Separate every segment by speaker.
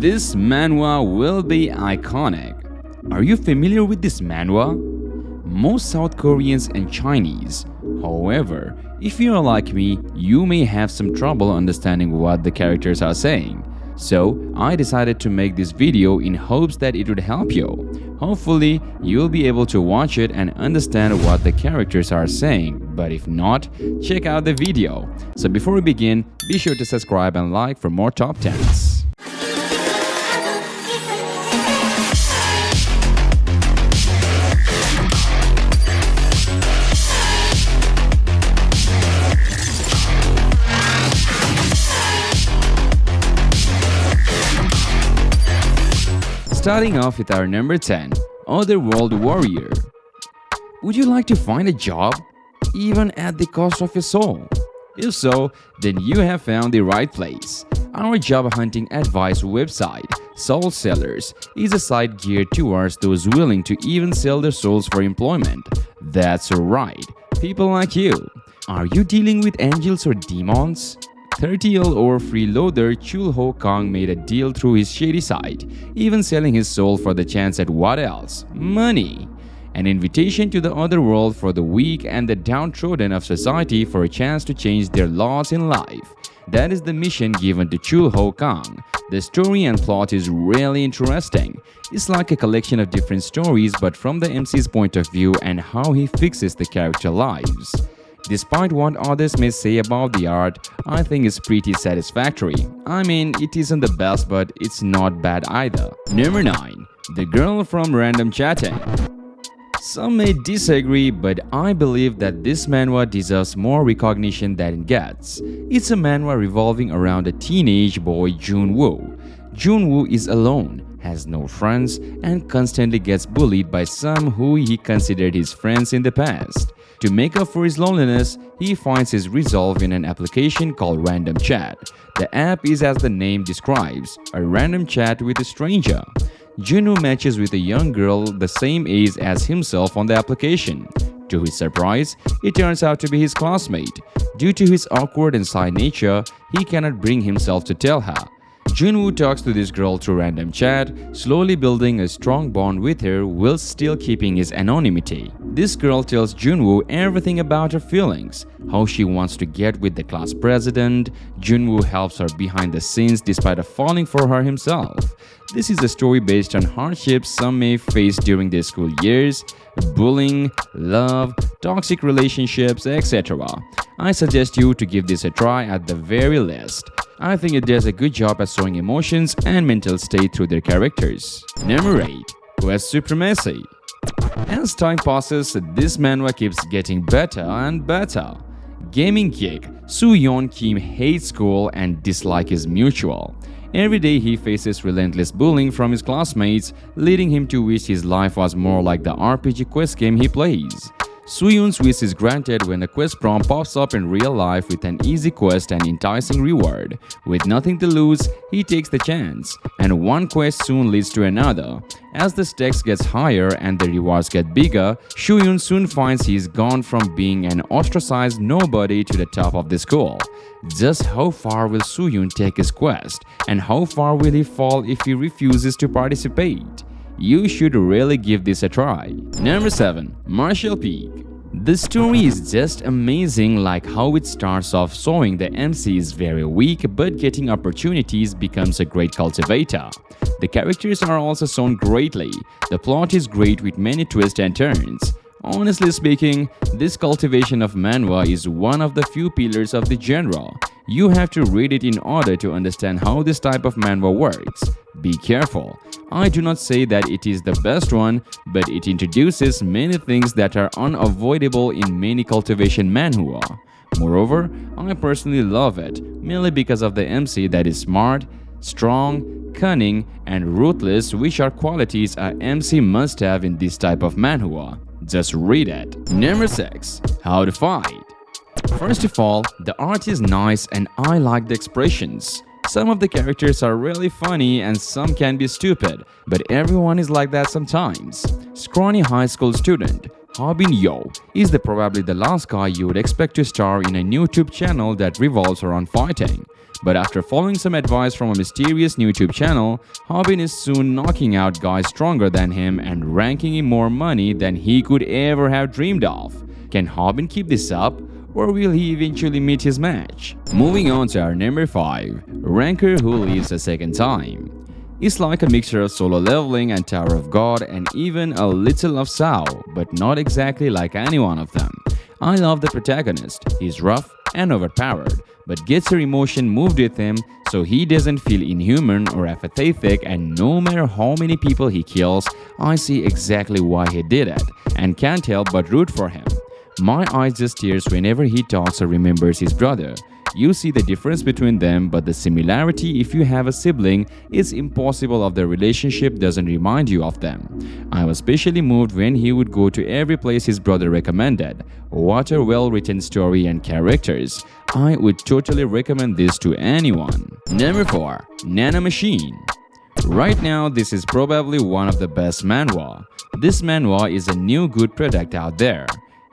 Speaker 1: This manhwa will be iconic. Are you familiar with this manhwa? Most South Koreans and Chinese. However, if you are like me, you may have some trouble understanding what the characters are saying. So, I decided to make this video in hopes that it would help you. Hopefully, you'll be able to watch it and understand what the characters are saying. But if not, check out the video. So before we begin, be sure to subscribe and like for more top 10s. Starting off with our number 10, Otherworld Warrior. Would you like to find a job, even at the cost of your soul? If so, then you have found the right place. Our job hunting advice website, Soul Sellers, is a site geared towards those willing to even sell their souls for employment. That's right, people like you. Are you dealing with angels or demons? 30-year-old freeloader Chul Ho Kang made a deal through his shady site, even selling his soul for the chance at what else? Money! An invitation to the other world for the weak and the downtrodden of society for a chance to change their laws in life. That is the mission given to Chul Ho Kang. The story and plot is really interesting. It's like a collection of different stories but from the MC's point of view and how he fixes the character lives. Despite what others may say about the art, I think it's pretty satisfactory. I mean, it isn't the best, but it's not bad either. Number 9. The Girl from Random Chatting. Some may disagree, but I believe that this manhwa deserves more recognition than it gets. It's a manhwa revolving around a teenage boy, Junwoo. Junwoo is alone, has no friends, and constantly gets bullied by some who he considered his friends in the past. To make up for his loneliness, he finds his resolve in an application called Random Chat. The app is, as the name describes, a random chat with a stranger. Junwoo matches with a young girl the same age as himself on the application. To his surprise, it turns out to be his classmate. Due to his awkward and shy nature, he cannot bring himself to tell her. Junwoo talks to this girl through random chat, slowly building a strong bond with her whilst still keeping his anonymity. This girl tells Junwoo everything about her feelings, how she wants to get with the class president. Junwoo helps her behind the scenes despite falling for her himself. This is a story based on hardships some may face during their school years, bullying, love, toxic relationships, etc. I suggest you to give this a try at the very least. I think it does a good job at showing emotions and mental state through their characters. Number 8. Quest Supremacy. As time passes, this manhwa keeps getting better and better. Gaming geek Soo-yeon Kim hates school and dislike is mutual. Every day he faces relentless bullying from his classmates, leading him to wish his life was more like the RPG quest game he plays. Soo-yeon's wish is granted when a quest prompt pops up in real life with an easy quest and enticing reward. With nothing to lose, he takes the chance, and one quest soon leads to another. As the stakes gets higher and the rewards get bigger, Soo-yeon soon finds he's gone from being an ostracized nobody to the top of the school. Just how far will Soo-yeon take his quest, and how far will he fall if he refuses to participate? You should really give this a try. Number 7. Martial Peak. The story is just amazing, like how it starts off showing the MC is very weak but getting opportunities becomes a great cultivator. The characters are also shown greatly. The plot is great with many twists and turns. Honestly speaking, this cultivation of manhwa is one of the few pillars of the genre. You have to read it in order to understand how this type of manhwa works. Be careful. I do not say that it is the best one, but it introduces many things that are unavoidable in many cultivation manhwa. Moreover, I personally love it, mainly because of the MC that is smart, strong, cunning, and ruthless, which are qualities a MC must have in this type of manhwa. Just read it. Number 6. How to Fight. First of all, the art is nice and I like the expressions. Some of the characters are really funny and some can be stupid, but everyone is like that sometimes. Scrawny high school student Harbin Yo is probably the last guy you would expect to star in a YouTube channel that revolves around fighting. But after following some advice from a mysterious YouTube channel, Hobin is soon knocking out guys stronger than him and ranking him more money than he could ever have dreamed of. Can Hobin keep this up? Or will he eventually meet his match? Moving on to our number 5, Ranker Who Lives a Second Time. It's like a mixture of solo leveling and Tower of God and even a little of Sao, but not exactly like any one of them. I love the protagonist. He's rough and overpowered, but gets her emotion moved with him so he doesn't feel inhuman or apathetic, and no matter how many people he kills, I see exactly why he did it and can't help but root for him. My eyes just tears whenever he talks or remembers his brother. You see the difference between them, but the similarity if you have a sibling is impossible if the relationship doesn't remind you of them. I was especially moved when he would go to every place his brother recommended. What a well-written story and characters. I would totally recommend this to anyone. Number 4. Nano Machine. Right now, this is probably one of the best manhwa. This manhwa is a new good product out there.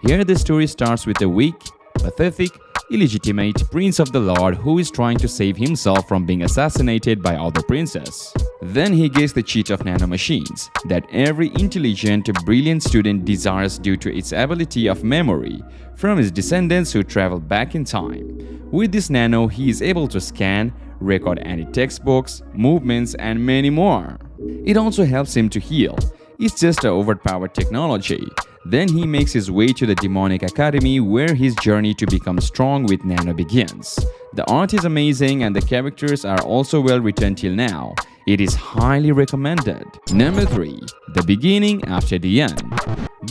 Speaker 1: Here the story starts with a weak, pathetic, illegitimate prince of the Lord who is trying to save himself from being assassinated by other princes. Then he gets the cheat of nano machines that every intelligent, brilliant student desires due to its ability of memory from his descendants who travel back in time. With this nano, he is able to scan, record any textbooks, movements, and many more. It also helps him to heal. It's just an overpowered technology. Then he makes his way to the demonic academy where his journey to become strong with Nano begins. The art is amazing and the characters are also well written till now. It is highly recommended. Number 3. The Beginning After the End.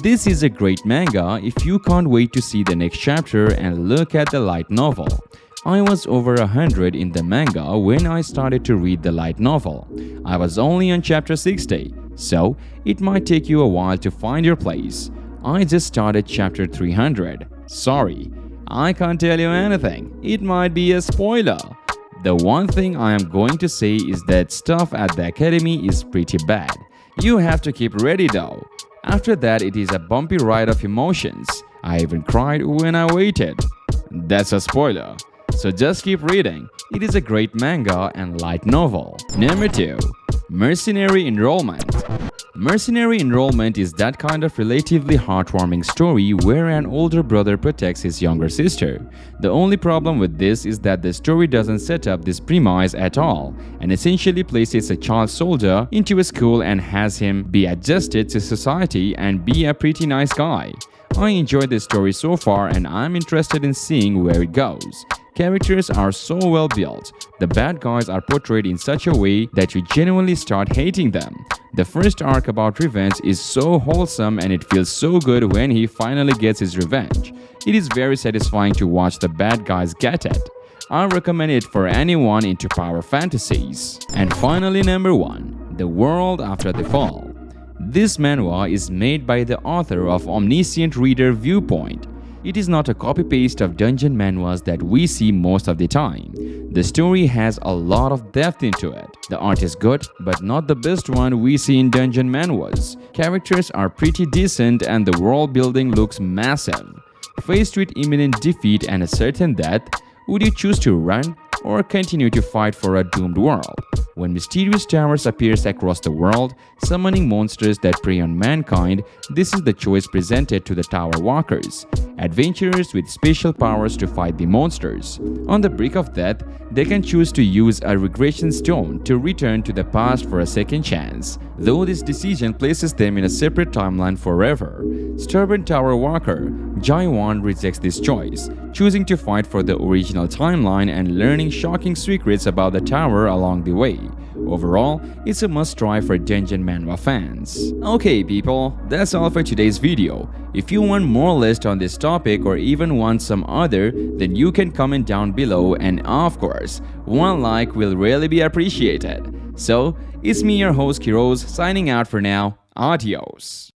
Speaker 1: This is a great manga if you can't wait to see the next chapter and look at the light novel. I was over 100 in the manga when I started to read the light novel. I was only on chapter 60, so it might take you a while to find your place. I just started chapter 300. Sorry, I can't tell you anything. It might be a spoiler. The one thing I am going to say is that stuff at the academy is pretty bad. You have to keep ready though. After that, it is a bumpy ride of emotions. I even cried when I waited. That's a spoiler. So just keep reading. It is a great manga and light novel. Number 2. Mercenary Enrollment. Mercenary Enrollment is that kind of relatively heartwarming story where an older brother protects his younger sister. The only problem with this is that the story doesn't set up this premise at all and essentially places a child soldier into a school and has him be adjusted to society and be a pretty nice guy. I enjoyed this story so far and I'm interested in seeing where it goes. Characters are so well built. The bad guys are portrayed in such a way that you genuinely start hating them. The first arc about revenge is so wholesome and it feels so good when he finally gets his revenge. It is very satisfying to watch the bad guys get it. I recommend it for anyone into power fantasies. And finally, number 1. The World After the Fall. This manhwa is made by the author of Omniscient Reader Viewpoint. It is not a copy-paste of dungeon manhwas that we see most of the time. The story has a lot of depth into it. The art is good, but not the best one we see in dungeon manhwas. Characters are pretty decent and the world building looks massive. Faced with imminent defeat and a certain death, would you choose to run or continue to fight for a doomed world? When mysterious towers appears across the world, summoning monsters that prey on mankind, this is the choice presented to the tower walkers, adventurers with special powers to fight the monsters. On the brink of death, they can choose to use a regression stone to return to the past for a second chance, though this decision places them in a separate timeline forever. Stubborn tower walker Jaiwan rejects this choice, choosing to fight for the original timeline and learning shocking secrets about the tower along the way. Overall, it's a must-try for dungeon manhwa fans. Okay people, that's all for today's video. If you want more list on this topic or even want some other, then you can comment down below, and of course, one like will really be appreciated. So, it's me your host Kiroz signing out for now. Adios.